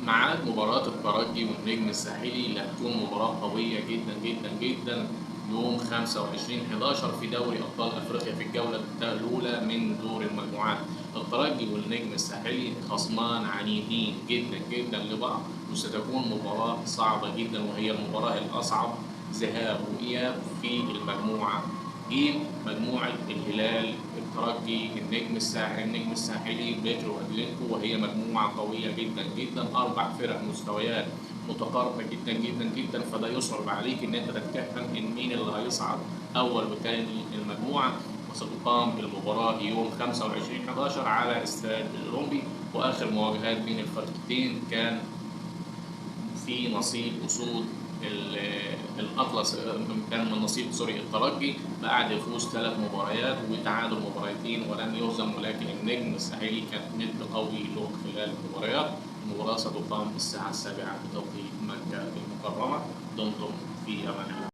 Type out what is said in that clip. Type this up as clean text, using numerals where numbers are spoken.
ميعاد مباراة الترجي والنجم الساحلي اللي هتكون مباراة قوية جدا جدا جدا يوم 25/11 في دوري أبطال أفريقيا في الجولة الأولى من دور المجموعات. الترجي والنجم الساحلي خصمان عنيدين جدا جدا لبعض، وستكون مباراة صعبة جدا وهي المباراة الأصعب ذهاب وإياب في المجموعة ج. مجموعة الهلال، الترجي، النجم الساحلي، بيترو اتلتيكو، وهي مجموعة قوية جدا جدا، أربع فرق مستويات متقاربة جدا جدا جدا، فده يصعب عليك إن أنت تتكهن إن مين اللي هيصعد أول وتاني المجموعة. وستقام المباراة يوم 25/11 على استاد الأولمبي، وآخر مواجهات بين الفرقتين كان في نصيب أسود الأطلس، كان من نصيب الترجي بعد يفوز 3 مباريات وتعادل مباراتين ولم يهزم، ولكن النجم الساحلي كان ند قوي له خلال المباريات. المباراة ستقام الساعة 7 بتوقيت مكة المكرمة. دمتم في أمان الله.